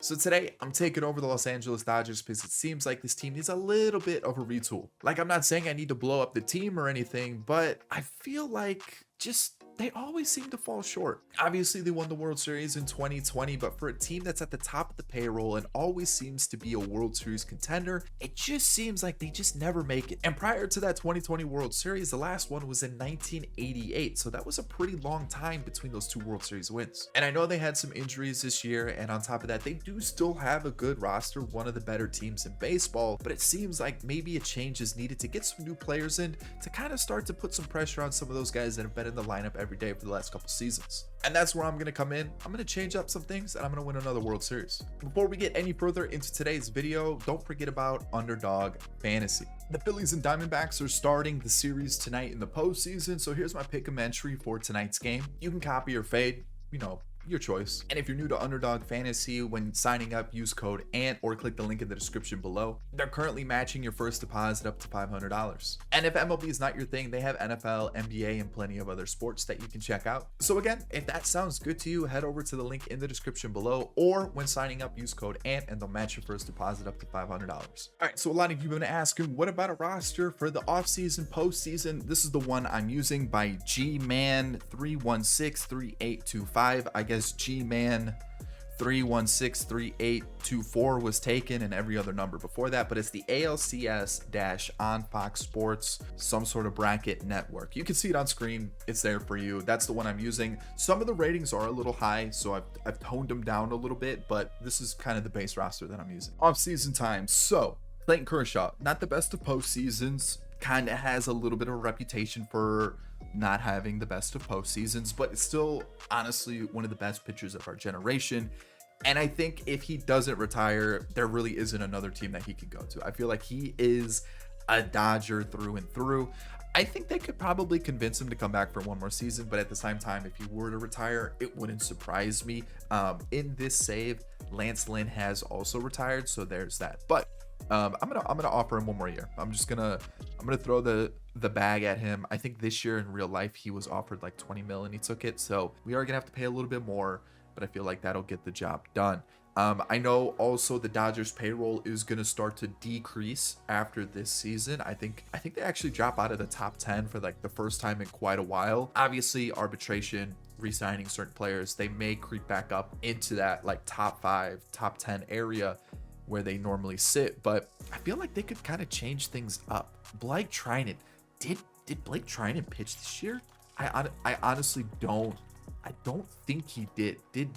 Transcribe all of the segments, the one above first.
So today, I'm taking over the Los Angeles Dodgers because it seems like this team needs a little bit of a retool. Like, I'm not saying I need to blow up the team or anything, but I feel like just they always seem to fall short. Obviously, they won the World Series in 2020, but for a team that's at the top of the payroll and always seems to be a World Series contender, it just seems like they just never make it. And prior to that 2020 World Series, the last one was in 1988, so that was a pretty long time between those two World Series wins. And I know they had some injuries this year, and on top of that, they do still have a good roster, one of the better teams in baseball, but it seems like maybe a change is needed to get some new players in to kind of start to put some pressure on some of those guys that have been in the lineup every day for the last couple seasons. And that's where I'm going to come in. I'm going to change up some things and I'm going to win another World Series. Before we get any further into today's video, don't forget about Underdog Fantasy. The Phillies and Diamondbacks are starting the series tonight in the postseason, so here's my pick-em entry for tonight's game. You can copy or fade, your choice. And if you're new to Underdog Fantasy, when signing up, use code ANT or click the link in the description below. They're currently matching your first deposit up to $500. And if MLB is not your thing, they have NFL, NBA, and plenty of other sports that you can check out. So again, if that sounds good to you, head over to the link in the description below, or when signing up, use code ANT and they'll match your first deposit up to $500. All right, so a lot of you have been asking, what about a roster for the offseason, postseason? This is the one I'm using by Gman3163825. I guess Gman 3163824 was taken and every other number before that, but it's the ALCS on Fox Sports, some sort of bracket network. You can see it on screen. It's there for you. That's the one I'm using. Some of the ratings are a little high, so I've toned them down a little bit, but this is kind of the base roster that I'm using. Off-season time. So Clayton Kershaw, not the best of postseasons, kind of has a little bit of a reputation for not having the best of postseasons, but it's still honestly one of the best pitchers of our generation. And I think if he doesn't retire, there really isn't another team that he could go to. I feel like he is a Dodger through and through. I think they could probably convince him to come back for one more season, but at the same time, if he were to retire, it wouldn't surprise me. In this save, Lance Lynn has also retired, so there's that. But I'm gonna offer him one more year. I'm gonna throw the bag at him. I think this year in real life he was offered like 20 mil and he took it, so we are gonna have to pay a little bit more, but I feel like that'll get the job done. I know also the Dodgers payroll is gonna start to decrease after this season. I think they actually drop out of the top 10 for like the first time in quite a while. Obviously, arbitration, re-signing certain players, they may creep back up into that like top 5, top 10 area where they normally sit, but I feel like they could kind of change things up. Blake Trinan, did Blake Trinan pitch this year? I honestly don't. I don't think he did. Did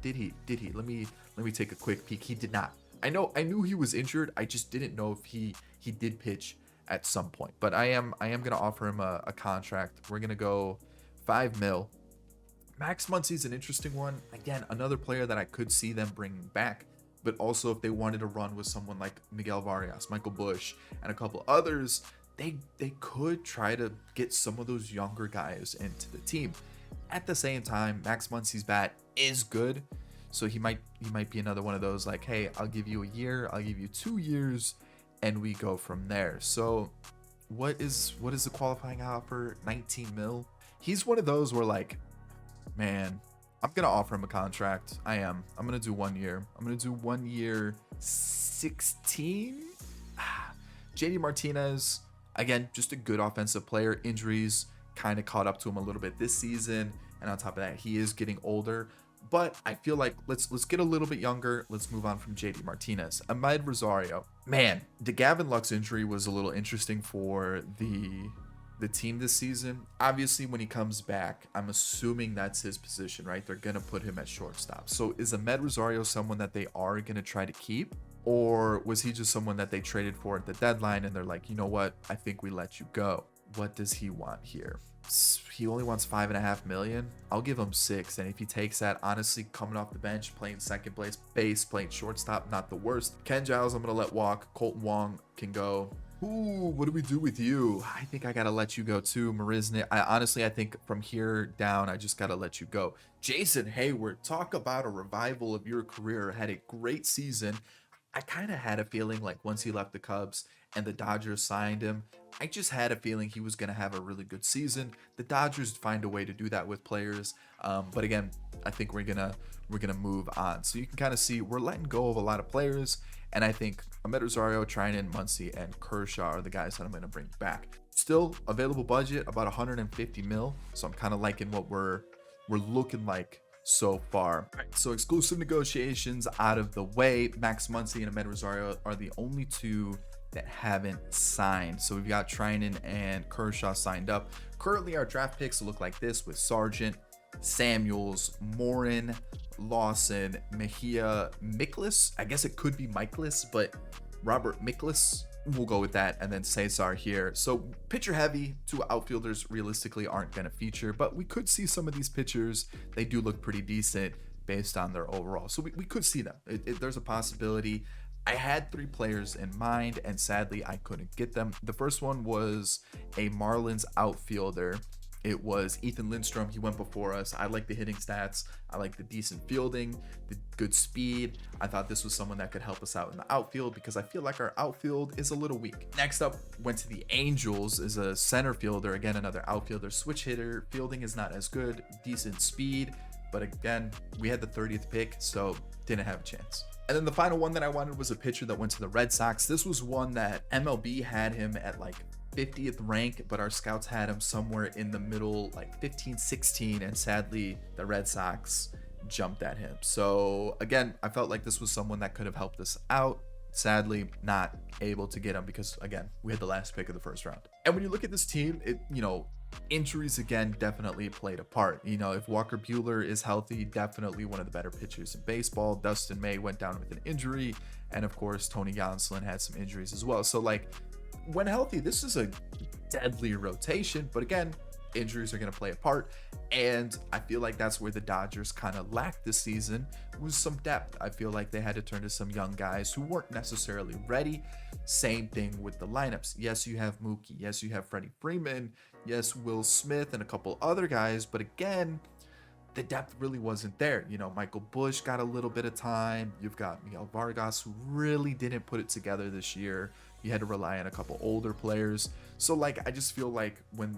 he? Let me take a quick peek. He did not. I knew he was injured. I just didn't know if he did pitch at some point. But I am gonna offer him a contract. We're gonna go 5 mil. Max Muncy's an interesting one. Again, another player that I could see them bringing back. But also if they wanted to run with someone like Miguel Vargas, Michael Busch, and a couple others, they could try to get some of those younger guys into the team. At the same time, Max Muncy's bat is good, so he might be another one of those like, hey, I'll give you a year, I'll give you 2 years, and we go from there. So what is the qualifying offer? 19 mil. He's one of those where like, man, I'm gonna offer him a contract. I'm gonna do 1 year. I'm gonna do 1 year 16. JD Martinez, again, just a good offensive player. Injuries kind of caught up to him a little bit this season, and on top of that, he is getting older. But I feel like let's get a little bit younger. Let's move on from JD Martinez. Ahmed Rosario, man, the Gavin Lux injury was a little interesting for the team this season. Obviously, when he comes back, I'm assuming that's his position, right? They're gonna put him at shortstop. So is Ahmed Rosario someone that they are gonna try to keep, or was he just someone that they traded for at the deadline and they're like, you know what, I think we let you go? What does he want here? He only wants 5.5 million. I'll give him 6, and if he takes that, honestly, coming off the bench, playing second base, playing shortstop, not the worst. Ken Giles, I'm gonna let walk. Colton Wong can go. Ooh, what do we do with you? I think I gotta let you go too, Marisnik. I think from here down, I just gotta let you go. Jason Hayward, talk about a revival of your career. Had a great season. I kind of had a feeling like once he left the Cubs and the Dodgers signed him, I just had a feeling he was going to have a really good season. The Dodgers find a way to do that with players, but again, I think we're gonna move on. So you can kind of see we're letting go of a lot of players, and I think Ahmed Rosario, Trinan, Muncy, and Kershaw are the guys that I'm going to bring back. Still available budget about 150 mil, so I'm kind of liking what we're looking like so far. So exclusive negotiations out of the way. Max Muncy and Ahmed Rosario are the only two that haven't signed. So we've got Trinan and Kershaw signed up. Currently, our draft picks look like this with Sargent, Samuels, Morin, Lawson, Mejia, Miklas. I guess it could be Michaelis, but Robert Miklas. We'll go with that, and then Cesar here. So pitcher heavy, two outfielders realistically aren't going to feature, but we could see some of these pitchers. They do look pretty decent based on their overall. So we could see them. There's a possibility. I had three players in mind, and sadly I couldn't get them. The first one was a Marlins outfielder. It was Ethan Lindstrom. He went before us. I like the hitting stats. I like the decent fielding, the good speed. I thought this was someone that could help us out in the outfield because I feel like our outfield is a little weak. Next up, went to the Angels, is a center fielder. Again, another outfielder, switch hitter. Fielding is not as good, decent speed. But again, we had the 30th pick, so didn't have a chance. And then the final one that I wanted was a pitcher that went to the Red Sox. This was one that MLB had him at like 50th rank, but our scouts had him somewhere in the middle, like 15, 16, and sadly the Red Sox jumped at him. So again, I felt like this was someone that could have helped us out. Sadly, not able to get him because again, we had the last pick of the first round. And when you look at this team, injuries again definitely played a part. If Walker Buehler is healthy, definitely one of the better pitchers in baseball. Dustin May went down with an injury, and of course Tony Gonsolin had some injuries as well. So like, when healthy, this is a deadly rotation, but again, injuries are going to play a part, and I feel like that's where the Dodgers kind of lacked this season, was some depth. I feel like they had to turn to some young guys who weren't necessarily ready. Same thing with the lineups. Yes, you have Mookie. Yes, you have Freddie Freeman. Yes, Will Smith and a couple other guys, but again, the depth really wasn't there. Michael Busch got a little bit of time. You've got Miguel Vargas, who really didn't put it together this year. You had to rely on a couple older players. So like, I just feel like when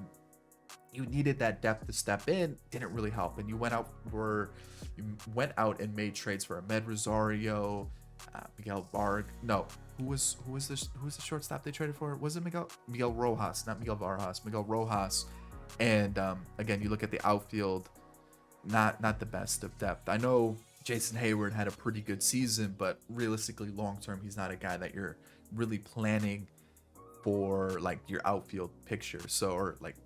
you needed that depth to step in, didn't really help. And you went out and made trades for Ahmed Rosario, Miguel Varg. No, who was the shortstop they traded for? Was it Miguel Rojas, not Miguel Vargas, Miguel Rojas. And again, you look at the outfield, not the best of depth. I know Jason Hayward had a pretty good season, but realistically, long term, he's not a guy that you're really planning for like your outfield picture. So, or like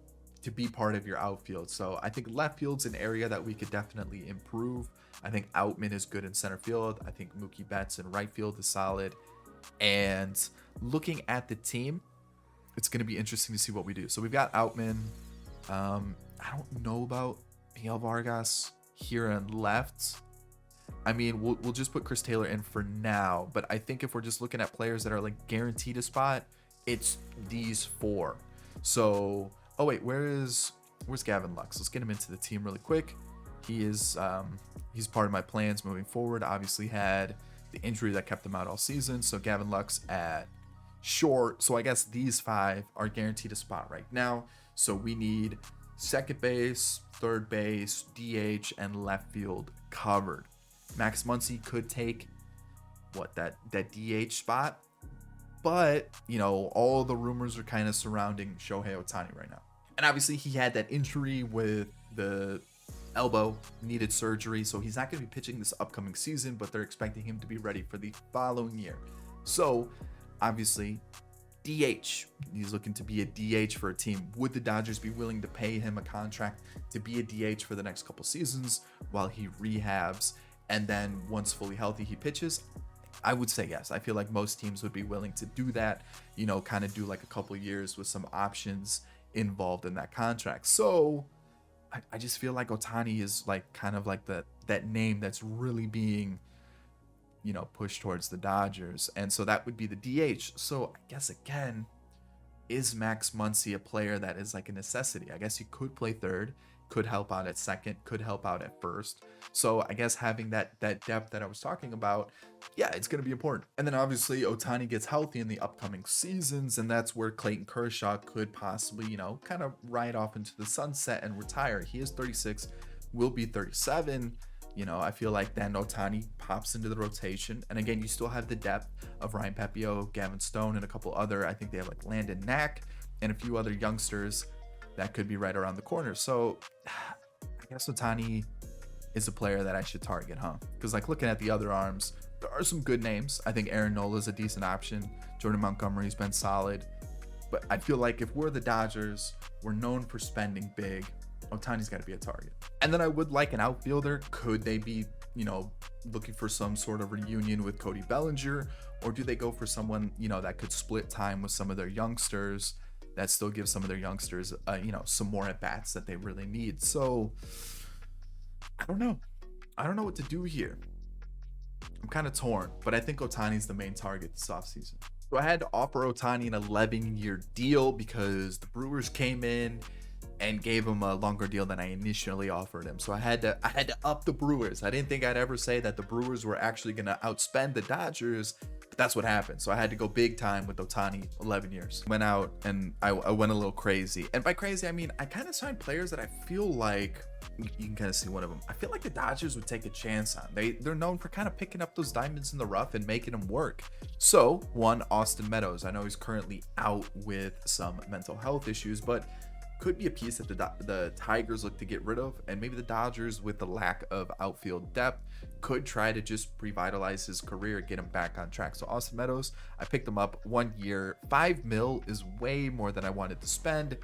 to be part of your outfield. So I think left field's an area that we could definitely improve. I think Outman is good in center field. I think Mookie Betts in right field is solid. And looking at the team, it's going to be interesting to see what we do. So we've got Outman. I don't know about Miguel Vargas here and left. I mean, we'll just put Chris Taylor in for now, but I think if we're just looking at players that are like guaranteed a spot, it's these four. So, oh wait, where's Gavin Lux? Let's get him into the team really quick. He's part of my plans moving forward. Obviously had the injury that kept him out all season. So Gavin Lux at short. So I guess these five are guaranteed a spot right now. So we need second base, third base, DH, and left field covered. Max Muncy could take that DH spot, but all the rumors are kind of surrounding Shohei Otani right now. And obviously he had that injury with the elbow, needed surgery, so he's not going to be pitching this upcoming season, but they're expecting him to be ready for the following year. So obviously DH, he's looking to be a DH for a team. Would the Dodgers be willing to pay him a contract to be a DH for the next couple seasons while he rehabs, and then once fully healthy he pitches? I would say yes. I feel like most teams would be willing to do that, kind of do like a couple years with some options involved in that contract. So I just feel like Otani is like kind of like that name that's really being pushed towards the Dodgers, and so that would be the DH. So I guess again, is Max Muncy a player that is like a necessity? I guess he could play third. could help out at second, could help out at first. So I guess having that depth that I was talking about, yeah, it's going to be important. And then obviously Otani gets healthy in the upcoming seasons, and that's where Clayton Kershaw could possibly, kind of ride off into the sunset and retire. He is 36, will be 37. I feel like then Otani pops into the rotation. And again, you still have the depth of Ryan Pepio, Gavin Stone, and a couple other, I think they have like Landon Knack and a few other youngsters that could be right around the corner. So I guess Otani is a player that I should target, huh? Because like looking at the other arms, there are some good names. I think Aaron Nola is a decent option. Jordan Montgomery's been solid. But I feel like if we're the Dodgers, we're known for spending big. Otani's got to be a target. And then I would like an outfielder. Could they be, looking for some sort of reunion with Cody Bellinger? Or do they go for someone, that could split time with some of their youngsters, that still gives some of their youngsters, some more at-bats that they really need? So I don't know. I don't know what to do here. I'm kind of torn, but I think Otani's the main target this offseason. So I had to offer Otani an 11-year deal because the Brewers came in and gave him a longer deal than I initially offered him. So I had to up the Brewers. I didn't think I'd ever say that the Brewers were actually going to outspend the Dodgers, but that's what happened. So I had to go big time with Otani, 11 years. Went out and I went a little crazy. And by crazy, I mean, I kind of signed players that I feel like, you can kind of see one of them, I feel like the Dodgers would take a chance on. They're known for kind of picking up those diamonds in the rough and making them work. So one, Austin Meadows. I know he's currently out with some mental health issues, but could be a piece that the Tigers look to get rid of, and maybe the Dodgers, with the lack of outfield depth, could try to just revitalize his career, get him back on track. So Austin Meadows, I picked him up 1 year. $5 million is way more than I wanted to spend,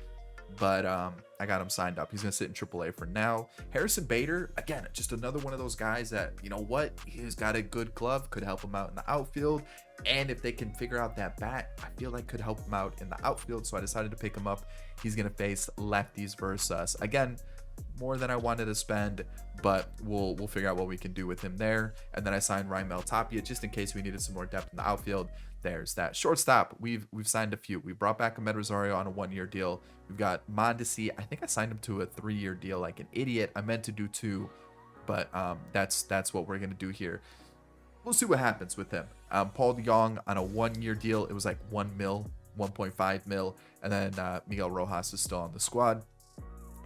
but I got him signed up. He's gonna sit in AAA for now. Harrison Bader, again, just another one of those guys that, he's got a good glove, could help him out in the outfield. And if they can figure out that bat, I feel like could help him out in the outfield. So I decided to pick him up. He's going to face lefties versus us. Again, more than I wanted to spend, but we'll figure out what we can do with him there. And then I signed Raimel Tapia just in case we needed some more depth in the outfield. There's that. Shortstop, we've signed a few. We brought back Ahmed Rosario on a 1-year deal. We've got Mondesi. I think I signed him to a 3-year deal like an idiot. I meant to do 2, but that's what we're going to do here. We'll see what happens with him. Paul DeYoung on a 1-year deal. It was like 1 mil, 1.5 mil. And then Miguel Rojas is still on the squad.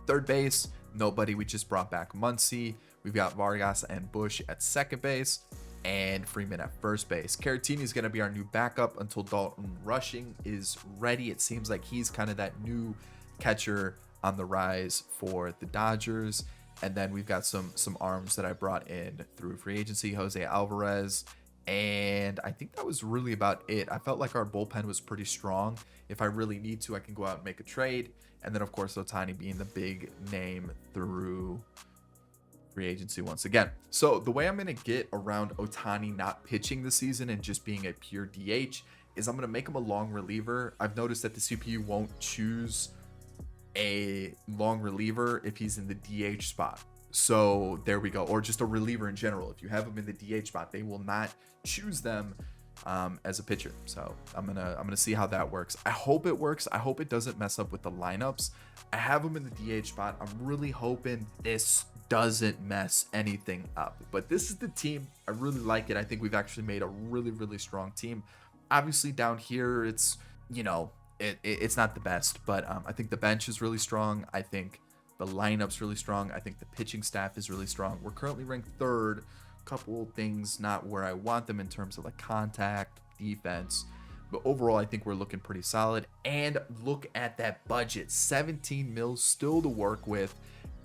Third base, nobody. We just brought back Muncy. We've got Vargas and Bush at second base and Freeman at first base. Caratini is going to be our new backup until Dalton Rushing is ready. It seems like he's kind of that new catcher on the rise for the Dodgers. And then we've got some arms that I brought in through free agency, Jose Alvarez. And I think that was really about it. I felt like our bullpen was pretty strong. If I really need to, I can go out and make a trade. And then, of course, Otani being the big name through free agency once again. So the way I'm going to get around Otani not pitching this season and just being a pure DH is I'm going to make him a long reliever. I've noticed that the CPU won't choose a long reliever if he's in the DH spot. So there we go. Or just a reliever in general. If you have him in the DH spot, they will not choose them as a pitcher. So I'm gonna see how that works. I hope it works. I hope it doesn't mess up with the lineups. I have him in the DH spot. I'm really hoping this doesn't mess anything up. But this is the team. I really like it. I think we've actually made a really, really strong team. Obviously down here, it's, it's not the best, but I think the bench is really strong. I think the lineup's really strong. I think the pitching staff is really strong. We're currently ranked third. Couple things not where I want them in terms of like contact, defense, but overall I think we're looking pretty solid. And look at that budget, 17 mil still to work with.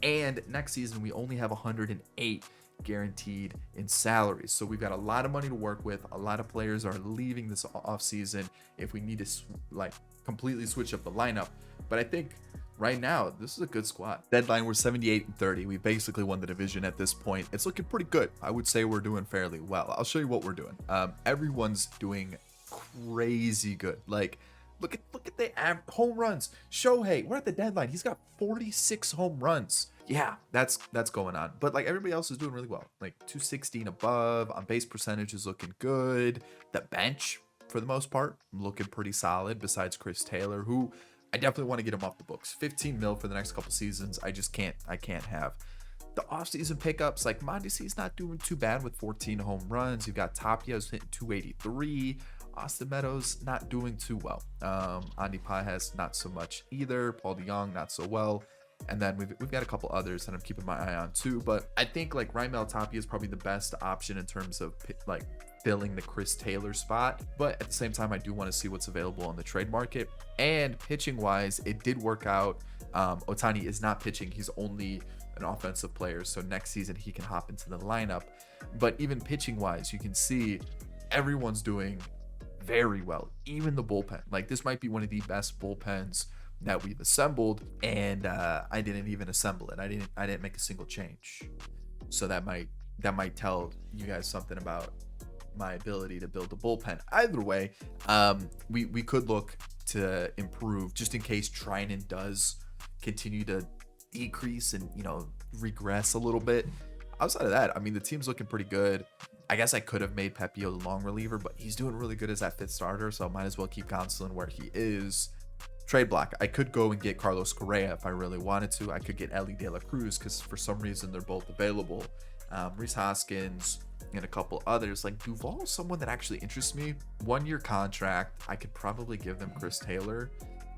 And next season we only have 108 guaranteed in salaries, so we've got a lot of money to work with. A lot of players are leaving this offseason if we need to completely switch up the lineup, but I think right now this is a good squad. Deadline, we're 78-30. We basically won the division at this point. It's looking pretty good. I would say we're doing fairly well. I'll show you what we're doing. Everyone's doing crazy good. Like look at the home runs. Shohei, we're at the deadline, he's got 46 home runs. Yeah, that's going on. But like everybody else is doing really well. Like 216 above, on base percentage is looking good. The bench, for the most part, looking pretty solid, besides Chris Taylor, who I definitely want to get him off the books. 15 mil for the next couple seasons. I can't have. The offseason pickups, like Mondesi's not doing too bad with 14 home runs. You've got Tapia's hitting 283. Austin Meadows not doing too well. Andy Pages not so much either. Paul DeYoung not so well. And then we've got a couple others that I'm keeping my eye on too. But I think like Raimel Tapia is probably the best option in terms of like filling the Chris Taylor spot. But at the same time, I do want to see what's available on the trade market. And pitching wise, it did work out. Otani is not pitching. He's only an offensive player. So next season he can hop into the lineup. But even pitching wise, you can see everyone's doing very well. Even the bullpen. Like this might be one of the best bullpens that we've assembled, and I didn't even assemble it. I didn't make a single change. So that might tell you guys something about my ability to build a bullpen. Either way, we could look to improve just in case Trinan does continue to decrease and regress a little bit. Outside of that, I mean the team's looking pretty good. I guess I could have made Pepio the long reliever, but he's doing really good as that fifth starter, so I might as well keep Gonsolin where he is. Trade block. I could go and get Carlos Correa if I really wanted to. I could get Ellie De La Cruz because for some reason they're both available. Rhys Hoskins and a couple others. Like Duvall is someone that actually interests me. 1-year contract. I could probably give them Chris Taylor.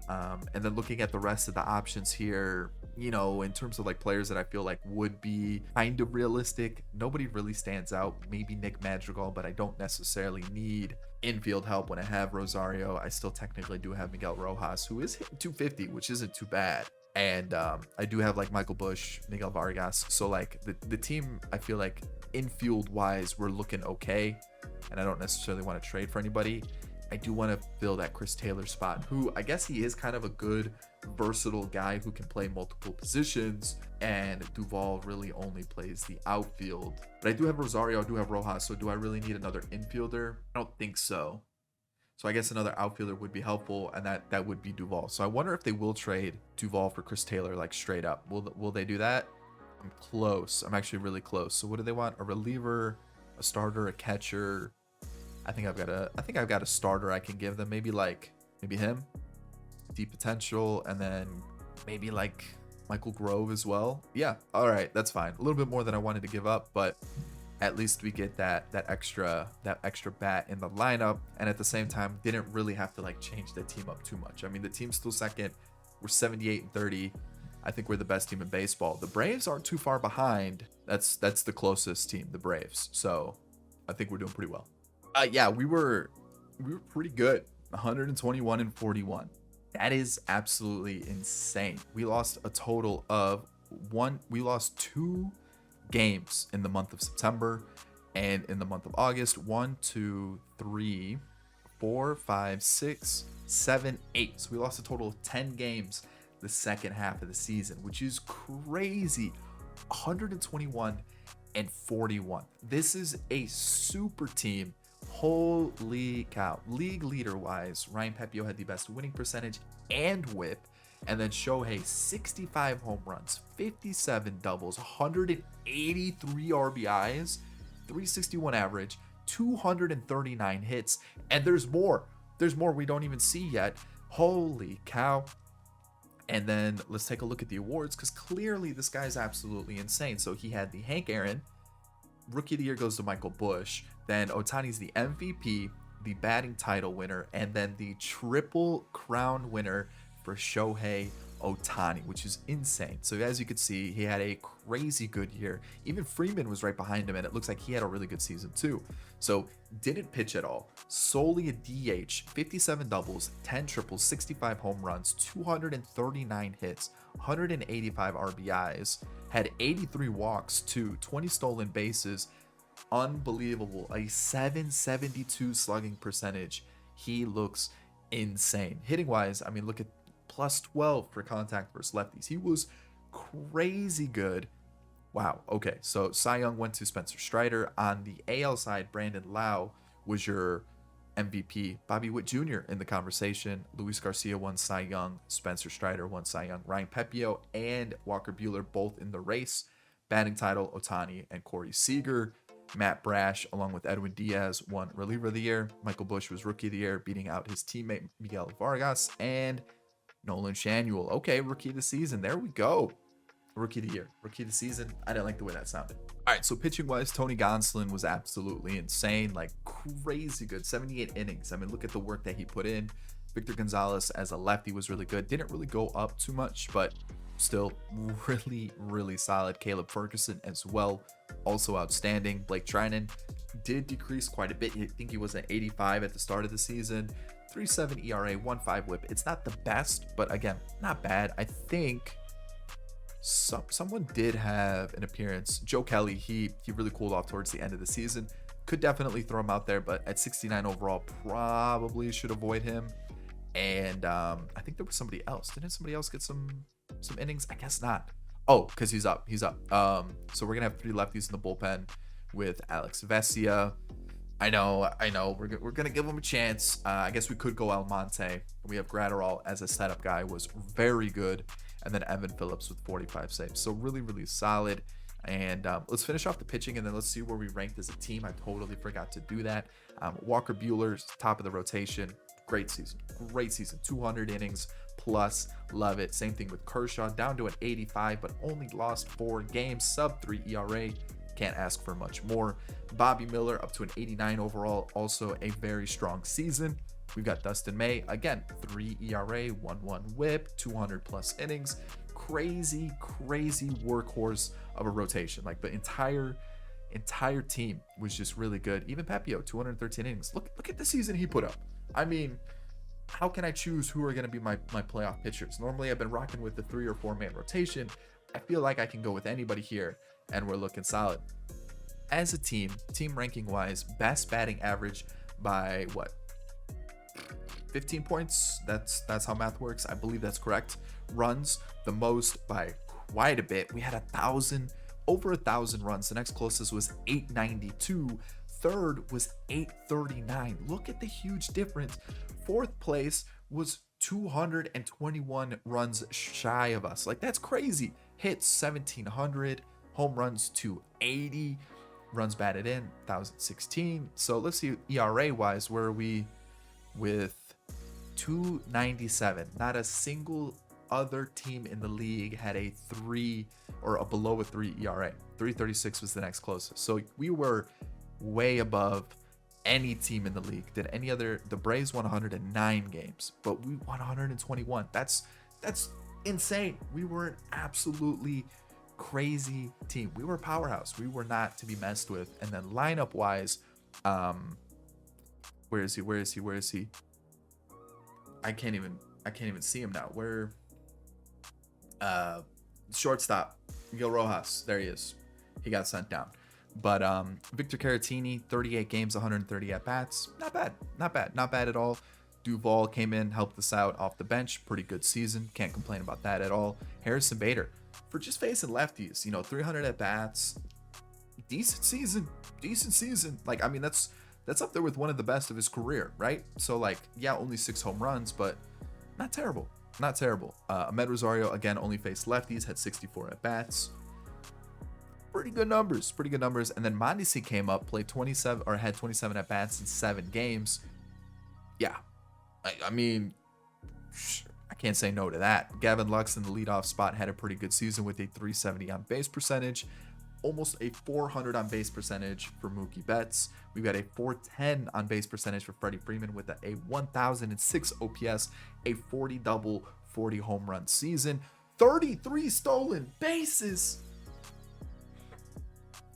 And then looking at the rest of the options here, in terms of like players that I feel like would be kind of realistic, nobody really stands out. Maybe Nick Madrigal, but I don't necessarily need infield help when I have Rosario. I still technically do have Miguel Rojas, who is hitting 250, which isn't too bad. And I do have like Michael Bush, Miguel Vargas. So like the team, I feel like infield wise, we're looking okay. And I don't necessarily want to trade for anybody. I do want to fill that Chris Taylor spot, who I guess he is kind of a good, versatile guy who can play multiple positions, and Duvall really only plays the outfield. But I do have Rosario, I do have Rojas, so do I really need another infielder? I don't think so. So I guess another outfielder would be helpful, and that would be Duvall. So I wonder if they will trade Duvall for Chris Taylor, like straight up. Will they do that? I'm close. I'm actually really close. So what do they want? A reliever, a starter, a catcher. I think I've got a starter I can give them. Maybe him, deep potential, and then maybe like Michael Grove as well. Yeah, all right, that's fine. A little bit more than I wanted to give up, but at least we get that extra bat in the lineup, and at the same time didn't really have to like change the team up too much. I mean, the team's still second. We're 78-30. I think we're the best team in baseball. The Braves aren't too far behind. That's the closest team, the Braves. So I think we're doing pretty well. Yeah, we were pretty good. 121-41. That is absolutely insane. We lost a total of we lost 2 games in the month of September, and in the month of August, 1, 2, 3, 4, 5, 6, 7, 8. So we lost a total of 10 games the second half of the season, which is crazy. 121-41. This is a super team. Holy cow. League leader wise, Ryan Pepio had the best winning percentage and whip, and then Shohei 65 home runs, 57 doubles, 183 RBIs, 361 average, 239 hits, and there's more we don't even see yet. Holy cow. And then let's take a look at the awards, because clearly this guy's absolutely insane. So he had the Hank Aaron, Rookie of the Year goes to Michael Bush. Then Otani's the MVP, the batting title winner, and then the triple crown winner for Shohei Otani, which is insane. So as you can see, he had a crazy good year. Even Freeman was right behind him, and it looks like he had a really good season too. So didn't pitch at all, solely a DH, 57 doubles, 10 triples, 65 home runs, 239 hits, 185 RBIs, had 83 walks too, 20 stolen bases. Unbelievable. A 772 slugging percentage. He looks insane. Hitting wise, I mean, look at +12 for contact versus lefties. He was crazy good. Wow. Okay, so Cy Young went to Spencer Strider. On the AL side, Brandon Lau was your MVP. Bobby Witt Jr. in the conversation. Luis Garcia won Cy Young. Spencer Strider won Cy Young. Ryan Pepio and Walker Buehler both in the race. Batting title, Otani and Corey Seager. Matt Brash, along with Edwin Diaz, won Reliever of the Year. Michael Bush was Rookie of the Year, beating out his teammate Miguel Vargas. And Nolan Shanuel. Okay, rookie of the season. There we go. Rookie of the year, rookie of the season. I didn't like the way that sounded. All right, so pitching wise, Tony Gonsolin was absolutely insane, like crazy good. 78 innings. I mean, look at the work that he put in. Victor Gonzalez as a lefty was really good. Didn't really go up too much, but still really, really solid. Caleb Ferguson as well, also outstanding. Blake Trinan did decrease quite a bit. I think he was at 85 at the start of the season. 3.7 ERA, 1.5 WHIP. It's not the best, but again, not bad. I think someone did have an appearance. Joe Kelly, he really cooled off towards the end of the season. Could definitely throw him out there, but at 69 overall, probably should avoid him. And I think there was somebody else. Didn't somebody else get some innings? I guess not. Oh, because he's up. So we're gonna have 3 lefties in the bullpen with Alex Vesia. I know. We're gonna give him a chance. I guess we could go Almonte. We have Gratterall as a setup guy, was very good. And then Evan Phillips with 45 saves. So really, really solid. And let's finish off the pitching, and then let's see where we ranked as a team. I totally forgot to do that. Walker Buehler's top of the rotation. Great season. 200 innings plus. Love it. Same thing with Kershaw, down to an 85, but only lost 4 games. Sub 3 ERA. Can't ask for much more. Bobby Miller up to an 89 overall. Also a very strong season. We've got Dustin May, again, 3 ERA, 1.1 WHIP, 200 plus innings. Crazy workhorse of a rotation. Like the entire team was just really good. Even Papio, 213 innings. Look at the season he put up. I mean, how can I choose who are going to be my playoff pitchers? Normally, I've been rocking with the 3 or 4 man rotation. I feel like I can go with anybody here, and we're looking solid. As a team ranking wise, best batting average by what? 15 points. That's how math works. I believe that's correct. Runs the most by quite a bit. We had over 1,000 runs. The next closest was 892. Third was 839. Look at the huge difference. Fourth place was 221 runs shy of us. Like, that's crazy. Hits 1,700. Home runs 280. Runs batted in 1,016. So let's see ERA wise, where are we with 297. Not a single other team in the league had a 3 or a below a 3 ERA. 336 was the next closest. So we were way above any team in the league. The Braves won 109 games, but we won 121. That's insane. We were an absolutely crazy team. We were a powerhouse. We were not to be messed with. And then lineup wise, where is he? I can't even see him now. Where shortstop Miguel Rojas, there he is. He got sent down. But Victor Caratini, 38 games, 130 at bats. Not bad at all. Duvall came in, helped us out off the bench. Pretty good season. Can't complain about that at all. Harrison Bader, for just facing lefties, 300 at bats. Decent season. Like, I mean, that's up there with one of the best of his career, right? So, like, yeah, only 6 home runs, but not terrible. Ahmed Rosario, again, only faced lefties, had 64 at bats. Pretty good numbers. And then Mondesi came up, played 27 or had 27 at bats in 7 games. Yeah, I mean, I can't say no to that. Gavin Lux in the leadoff spot had a pretty good season with a 370 on base percentage. Almost a 400 on base percentage for Mookie Betts. We've got a 410 on base percentage for Freddie Freeman with a 1,006 OPS, a 40 double, 40 home run season, 33 stolen bases.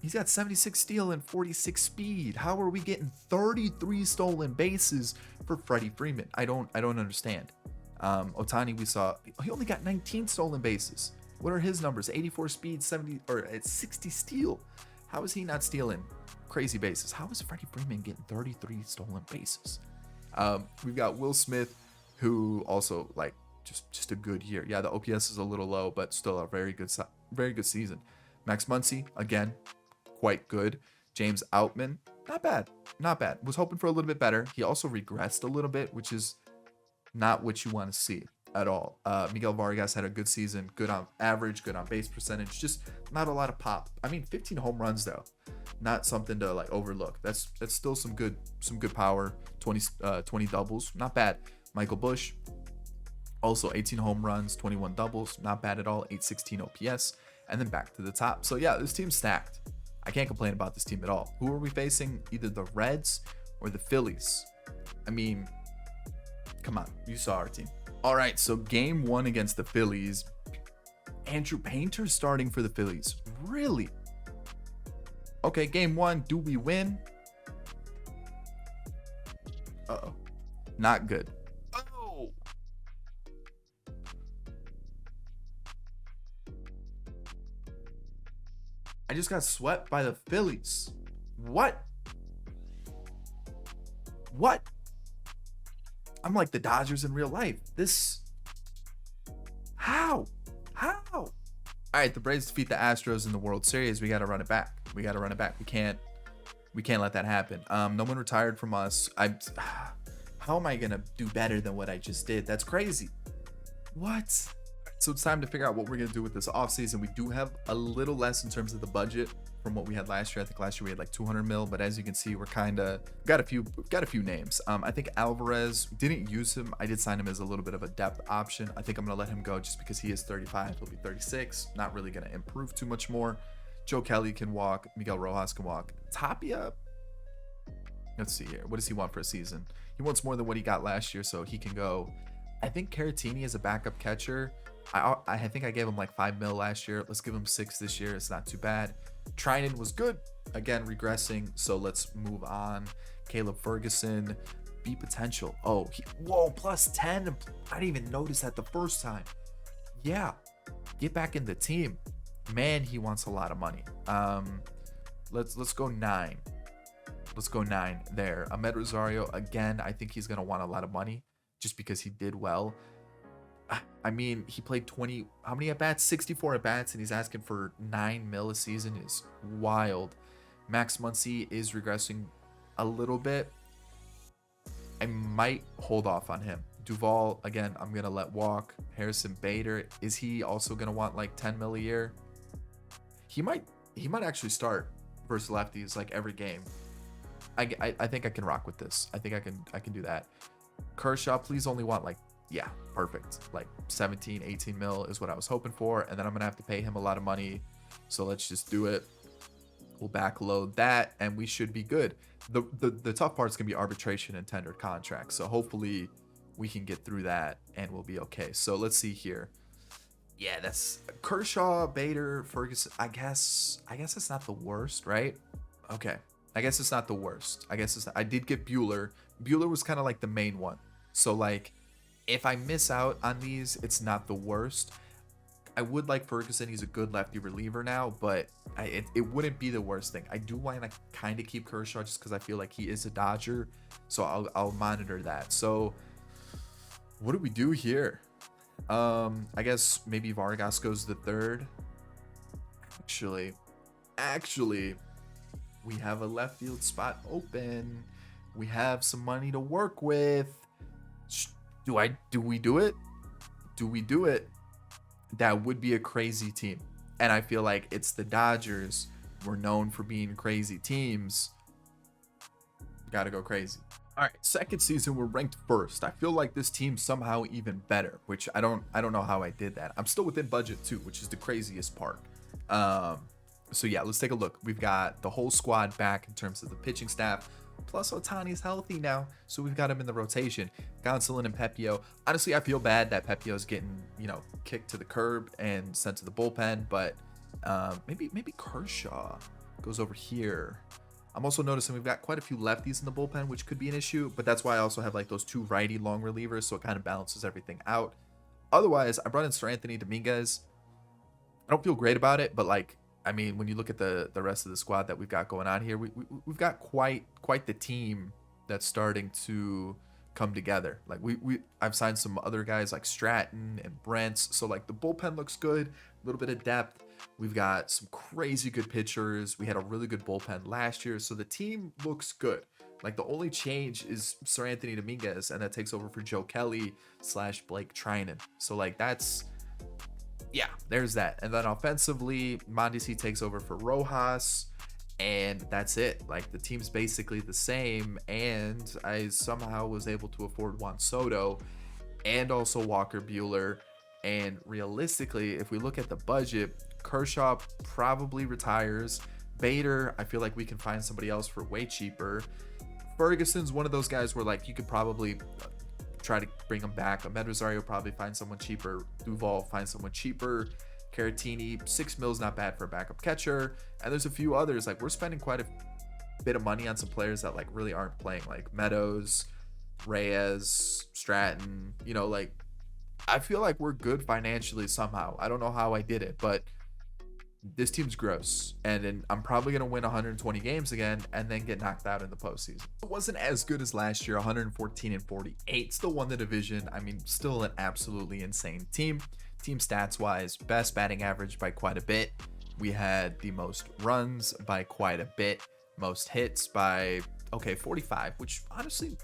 He's got 76 steal and 46 speed. How are we getting 33 stolen bases for Freddie Freeman? I don't understand. Otani, we saw he only got 19 stolen bases. What are his numbers? 84 speed, 60 steal. How is he not stealing crazy bases? How is Freddie Freeman getting 33 stolen bases? We've got Will Smith, who also like just a good year. Yeah, the OPS is a little low, but still a very good season. Max Muncy, again, quite good. James Outman, not bad. Was hoping for a little bit better. He also regressed a little bit, which is not what you want to see at all. Miguel Vargas had a good season, good on average, good on base percentage, just not a lot of pop. I mean, 15 home runs though, not something to like overlook. That's still some good power. 20 doubles, not bad. Michael Busch, Also 18 home runs, 21 doubles, not bad at all, 816 OPS, and then back to the top. So yeah, this team's stacked. I can't complain about this team at all. Who are we facing? Either the Reds or the Phillies. I mean, come on, you saw our team. All right, so game 1 against the Phillies. Andrew Painter starting for the Phillies. Really? Okay, game 1, do we win? Uh-oh. Not good. Oh! I just got swept by the Phillies. What? What? I'm like the Dodgers in real life. This... How? All right, the Braves defeat the Astros in the World Series. We got to run it back. We can't let that happen. No one retired from us. How am I gonna do better than what I just did? That's crazy. What? So it's time to figure out what we're gonna do with this offseason. We do have a little less in terms of the budget from what we had last year. I think last year we had like 200 mil, but as you can see, we're kind of got a few names. I think Alvarez, didn't use him. I did sign him as a little bit of a depth option. I think I'm gonna let him go just because he is 35. He'll be 36. Not really gonna improve too much more. Joe Kelly can walk. Miguel Rojas can walk. Tapia, let's see here. What does he want for a season? He wants more than what he got last year, so he can go. I think Caratini is a backup catcher. I think I gave him like 5 mil last year. Let's give him 6 this year. It's not too bad. Trinan was good. Again, regressing. So let's move on. Caleb Ferguson, B potential. Oh, whoa, plus 10. I didn't even notice that the first time. Yeah, get back in the team. Man, he wants a lot of money. Let's go 9. Let's go 9 there. Ahmed Rosario, again, I think he's going to want a lot of money just because he did well. I mean, he played 20, how many at-bats? 64 at-bats, and he's asking for 9 mil a season is wild. Max Muncy is regressing a little bit. I might hold off on him. Duvall, again, I'm going to let walk. Harrison Bader, is he also going to want like 10 mil a year? He might actually start versus lefties like every game. I think I can rock with this. I think I can do that. Kershaw, please only want like, yeah, perfect. Like 17, 18 mil is what I was hoping for. And then I'm going to have to pay him a lot of money. So let's just do it. We'll backload that and we should be good. The tough part is going to be arbitration and tendered contracts. So hopefully we can get through that and we'll be okay. So let's see here. Yeah, that's Kershaw, Bader, Ferguson. I guess it's not the worst, right? Okay. I guess it's not the worst. I guess it's not. I did get Bueller. Bueller was kind of like the main one. So like if I miss out on these, it's not the worst. I would like Ferguson. He's a good lefty reliever now, but it wouldn't be the worst thing. I do want to kind of keep Kershaw just because I feel like he is a Dodger. So I'll monitor that. So what do we do here? I guess maybe Vargas goes the 3rd. Actually, we have a left field spot open. We have some money to work with. Do we do it? Do we do it? That would be a crazy team. And I feel like it's the Dodgers. We're known for being crazy teams. Gotta go crazy. All right, second season, we're ranked 1st. I feel like this team's somehow even better, which I don't know how I did that. I'm still within budget too, which is the craziest part. So yeah, let's take a look. We've got the whole squad back in terms of the pitching staff. Plus Otani's healthy now, so we've got him in the rotation. Gonsolin and Pepio. Honestly, I feel bad that Pepio's getting, kicked to the curb and sent to the bullpen, but maybe Kershaw goes over here. I'm also noticing we've got quite a few lefties in the bullpen, which could be an issue, but that's why I also have like those 2 righty long relievers, so it kind of balances everything out. Otherwise, I brought in Sir Anthony Dominguez. I don't feel great about it, but like, I mean, when you look at the rest of the squad that we've got going on here, we've got quite the team that's starting to come together. Like I've signed some other guys like Stratton and Brents, so like the bullpen looks good, a little bit of depth. We've got some crazy good pitchers. We had a really good bullpen last year, so the team looks good. Like the only change is Sir Anthony Dominguez, and that takes over for Joe Kelly / Blake Trinan. So like yeah, there's that. And then offensively, Mondesi takes over for Rojas, and that's it. Like the team's basically the same, and I somehow was able to afford Juan Soto. and also Walker Buehler. And realistically, if we look at the budget, Kershaw probably retires. Bader, I feel like we can find somebody else for way cheaper. Ferguson's one of those guys where like you could probably try to bring him back. Ahmed Rosario probably find someone cheaper. Duval find someone cheaper. Caratini, $6 million not bad for a backup catcher. And there's a few others. Like we're spending quite a bit of money on some players that like really aren't playing, like Meadows, Reyes, Stratton. You know, like I feel like we're good financially somehow. I don't know how I did it, but this team's gross. And then I'm probably going to win 120 games again and then get knocked out in the postseason. It wasn't as good as last year, 114-48. Still won the division. I mean, still an absolutely insane team. Team stats wise, best batting average by quite a bit. We had the most runs by quite a bit. Most hits by, 45, which honestly,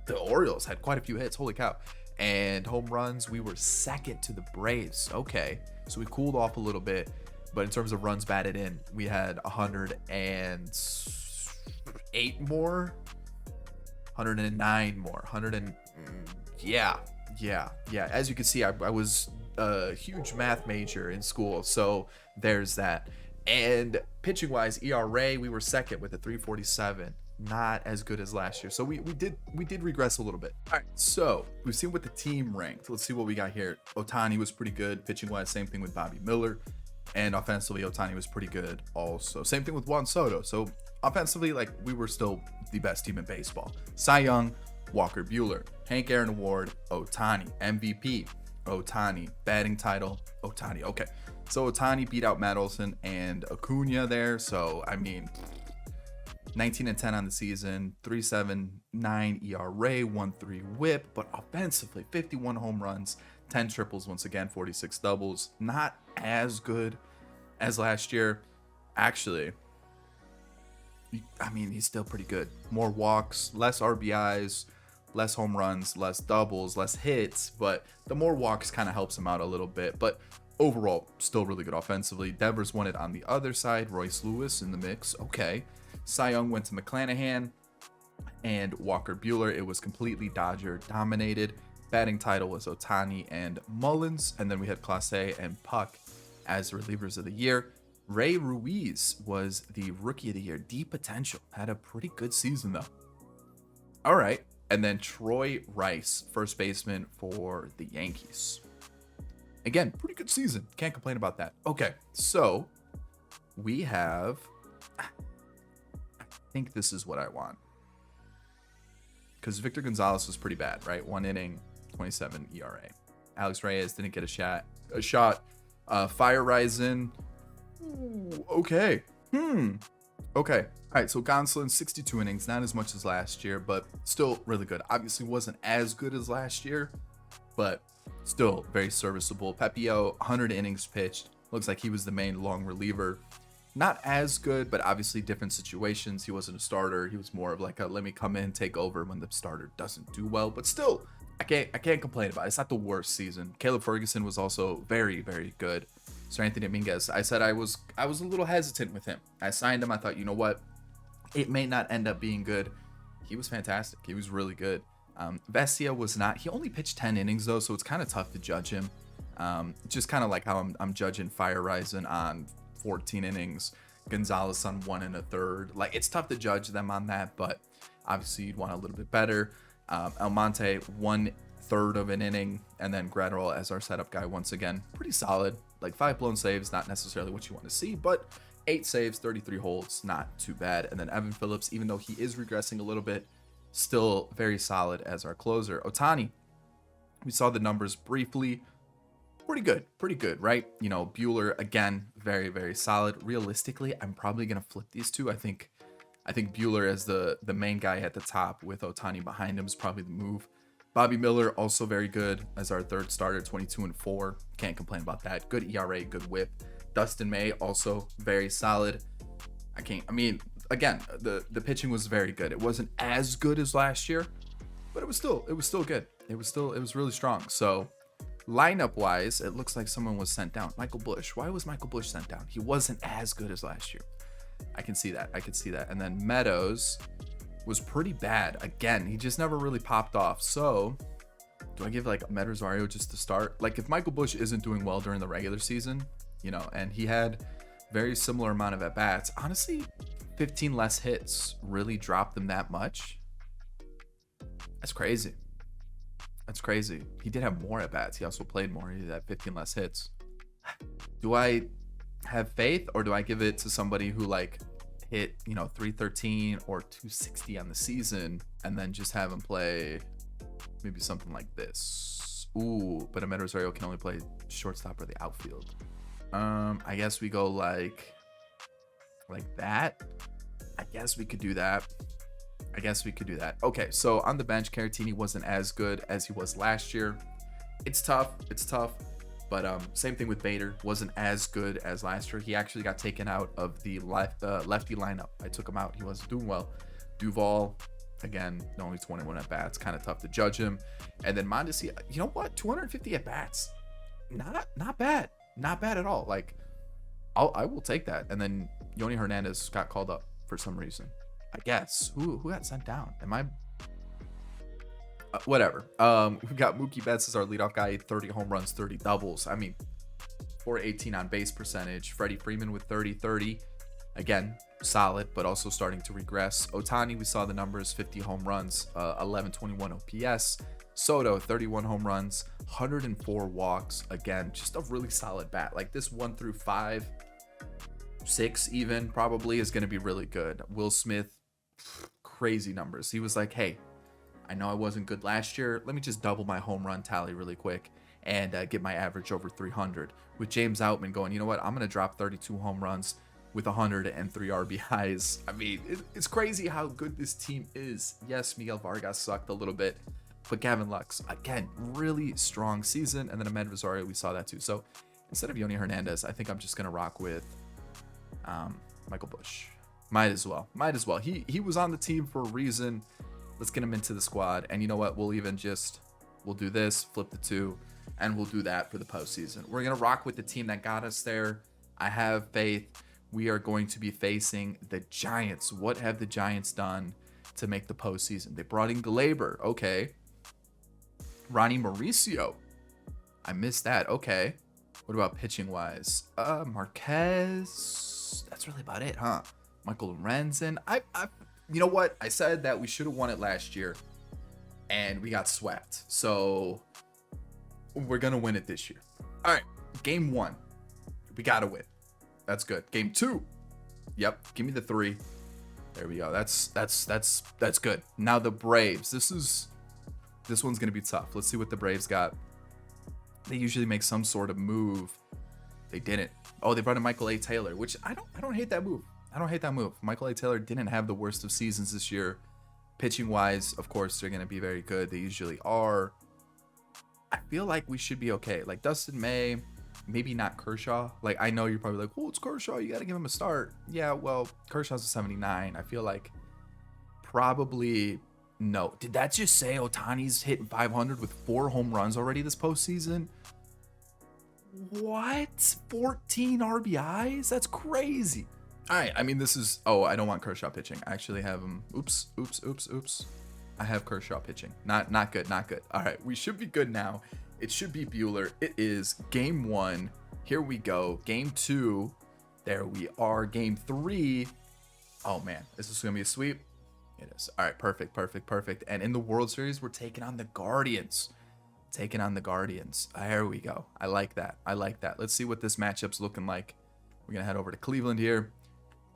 the Orioles had quite a few hits. Holy cow. And home runs, we were second to the Braves. Okay, so we cooled off a little bit. But in terms of runs batted in, we had 108 more, 109 more, 100 and yeah. As you can see, I was a huge math major in school, so there's that. And pitching wise, ERA, we were second with a 3.47. Not as good as last year, so we did regress a little bit. All right, so we've seen what the team ranked. Let's see what we got here. Otani was pretty good pitching wise. Same thing with Bobby Miller. And offensively, Otani was pretty good also. Same thing with Juan Soto. So offensively, like we were still the best team in baseball. Cy Young, Walker Buehler. Hank Aaron Award, Otani. MVP, Otani. Batting title, Otani. Okay, so Otani beat out Matt Olson and Acuna there. So, I mean, 19-10 on the season, 3.79 ERA, 1.3 whip. But offensively, 51 home runs, 10 triples once again, 46 doubles. Not as good as last year. Actually, I mean, he's still pretty good. More walks, less RBIs, less home runs, less doubles, less hits, but the more walks kind of helps him out a little bit. But overall, still really good offensively. Devers won it on the other side. Royce Lewis in the mix. Okay. Cy Young went to McClanahan and Walker Buehler. It was completely Dodger dominated. Batting title was Otani and Mullins. And then we had Clase and Puck as relievers of the year. Ray Ruiz was the rookie of the year. Deep potential. Had a pretty good season, though. All right. And then Troy Rice, first baseman for the Yankees. Again, pretty good season. Can't complain about that. Okay. So we have... I think this is what I want. Because Victor Gonzalez was pretty bad, right? 1 inning, 27 ERA. Alex Reyes didn't get a shot. Fire Rising. Okay. Okay. All right. So Gonsolin, 62 innings, not as much as last year, but still really good. Obviously wasn't as good as last year, but still very serviceable. Pepio, 100 innings pitched. Looks like he was the main long reliever. Not as good, but obviously different situations. He wasn't a starter. He was more of like a let me come in, take over when the starter doesn't do well. But still, I can't complain about it. It's not the worst season. Caleb Ferguson was also very, very good. So Anthony Dominguez, I said I was a little hesitant with him. I signed him. I thought, you know what? It may not end up being good. He was fantastic. He was really good. Vesia was not. He only pitched 10 innings though, so it's kind of tough to judge him. Just kind of like how I'm judging Fire Rising on 14 innings, Gonzalez on 1 1/3. Like it's tough to judge them on that, but obviously you'd want a little bit better. Almonte 1/3 of an inning, and then Gratterall as our setup guy once again. Pretty solid. Like 5 blown saves, not necessarily what you want to see, but 8 saves, 33 holds, not too bad. And then Evan Phillips, even though he is regressing a little bit, still very solid as our closer. Otani, we saw the numbers briefly. Pretty good, right? You know, Buehler again, very, very solid. Realistically, I'm probably gonna flip these two. I think Buehler as the main guy at the top with Otani behind him is probably the move. Bobby Miller also very good as our third starter, 22-4. Can't complain about that. Good ERA, good whip. Dustin May also very solid. Again, the pitching was very good. It wasn't as good as last year, but it was still good. It was really strong. So lineup wise, it looks like someone was sent down. Michael Busch. Why was Michael Busch sent down? He wasn't as good as last year. I can see that. And then Meadows was pretty bad. Again, he just never really popped off. So do I give like Ahmed Rosario just to start? Like if Michael Busch isn't doing well during the regular season, and he had very similar amount of at-bats, honestly, 15 less hits really dropped them that much. That's crazy. That's crazy. He did have more at-bats. He also played more. He had 15 less hits. Do I have faith, or do I give it to somebody who like hit 313 or 260 on the season and then just have him play maybe something like this? Ooh, but Ahmed Rosario can only play shortstop or the outfield. I guess we go like that. I guess we could do that. Okay, so on the bench, Caratini wasn't as good as he was last year. It's tough. But same thing with Bader, wasn't as good as last year. He actually got taken out of the lefty lineup. I took him out. He wasn't doing well. Duvall, again, only 21 at bats, kind of tough to judge him. And then Mondesi, 250 at bats, not bad at all. Like I will take that. And then Yoni Hernandez got called up for some reason. I guess who got sent down? Am I? Whatever. We've got Mookie Betts as our leadoff guy, 30 home runs, 30 doubles. I mean, 418 on base percentage. Freddie Freeman with 30. Again, solid, but also starting to regress. Otani, we saw the numbers, 50 home runs, 1121 OPS. Soto, 31 home runs, 104 walks. Again, just a really solid bat. Like this 1 through 5, 6 even probably is going to be really good. Will Smith, crazy numbers. He was like, hey, I know I wasn't good last year. Let me just double my home run tally really quick and get my average over 300. With James Outman going, you know what? I'm going to drop 32 home runs with 103 RBIs. I mean, it's crazy how good this team is. Yes, Miguel Vargas sucked a little bit, but Gavin Lux, again, really strong season. And then Ahmed Rosario, we saw that too. So instead of Yoni Hernandez, I think I'm just going to rock with Michael Busch. Might as well. He was on the team for a reason. Let's get him into the squad. And you know what? We'll do this, flip the 2, and we'll do that for the postseason. We're going to rock with the team that got us there. I have faith. We are going to be facing the Giants. What have the Giants done to make the postseason? They brought in Glaber. Okay. Ronnie Mauricio. I missed that. Okay. What about pitching wise? Marquez. That's really about it, huh? Michael Lorenzen. You know what? I said that we should have won it last year, and we got swept. So we're going to win it this year. All right. Game 1. We got to win. That's good. Game 2. Yep. Give me the 3. There we go. That's good. Now the Braves. This one's going to be tough. Let's see what the Braves got. They usually make some sort of move. They didn't. Oh, they brought in Michael A. Taylor, which I don't hate that move. Michael A. Taylor didn't have the worst of seasons this year. Pitching wise, of course, they're going to be very good. They usually are. I feel like we should be okay. Like Dustin May, maybe not Kershaw. Like I know you're probably like, well, it's Kershaw. You got to give him a start. Yeah, well, Kershaw's a 79. I feel like probably no. Did that just say Otani's hitting 500 with 4 home runs already this postseason? What? 14 RBIs? That's crazy. All right. I mean, this is... Oh, I don't want Kershaw pitching. I actually have him... Oops. I have Kershaw pitching. Not good. All right. We should be good now. It should be Bueller. It is game 1. Here we go. Game 2. There we are. Game 3. Oh, man. Is this going to be a sweep? It is. All right. Perfect. And in the World Series, we're taking on the Guardians. There we go. I like that. Let's see what this matchup's looking like. We're going to head over to Cleveland here.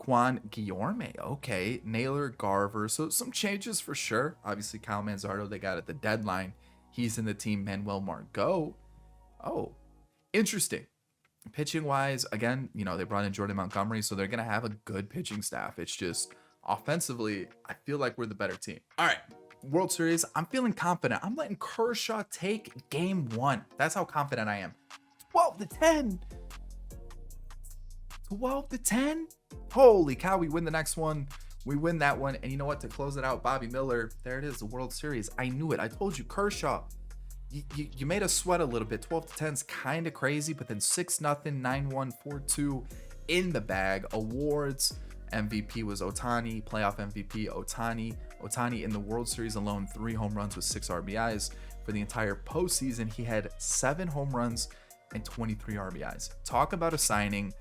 Juan Guillorme. Okay. Naylor, Garver. So some changes for sure. Obviously, Kyle Manzardo, they got at the deadline. He's in the team. Manuel Margot. Oh, interesting. Pitching wise, again, they brought in Jordan Montgomery, so they're going to have a good pitching staff. It's just offensively, I feel like we're the better team. All right. World Series, I'm feeling confident. I'm letting Kershaw take game 1. That's how confident I am. 12-10. 12-10. Holy cow, we win the next one. We win that one. And you know what? To close it out, Bobby Miller. There it is, the World Series. I knew it. I told you, Kershaw. You made us sweat a little bit. 12-10 is kind of crazy, but then 6-0, 9-1, 4-2 in the bag. Awards. MVP was Otani, playoff MVP Otani. Otani in the World Series alone, 3 home runs with 6 RBIs. For the entire postseason, he had 7 home runs and 23 RBIs. Talk about a signing.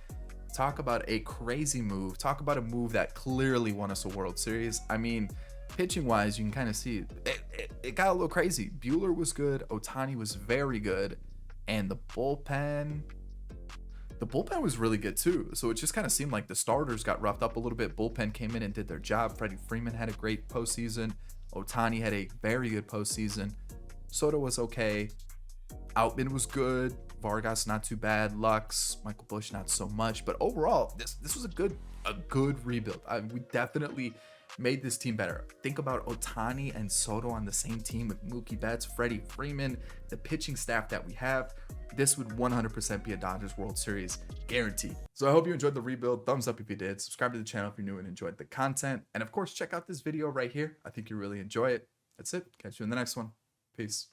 Talk about a crazy move. Talk about a move that clearly won us a World Series. I mean, pitching wise, you can kind of see it got a little crazy. Buehler was good. Otani was very good. And the bullpen was really good too. So it just kind of seemed like the starters got roughed up a little bit. Bullpen came in and did their job. Freddie Freeman had a great postseason. Otani had a very good postseason. Soto was okay. Outman was good. Vargas not too bad. Lux, Michael Busch not so much. But overall, this was a good rebuild. We definitely made this team better. Think about Otani and Soto on the same team with Mookie Betts, Freddie Freeman, the pitching staff that we have. This would 100% be a Dodgers World Series guaranteed. So I hope you enjoyed the rebuild. Thumbs up if you did. Subscribe to the channel if you're new and enjoyed the content. And of course, check out this video right here. I think you really enjoy it. That's it. Catch you in the next one. Peace.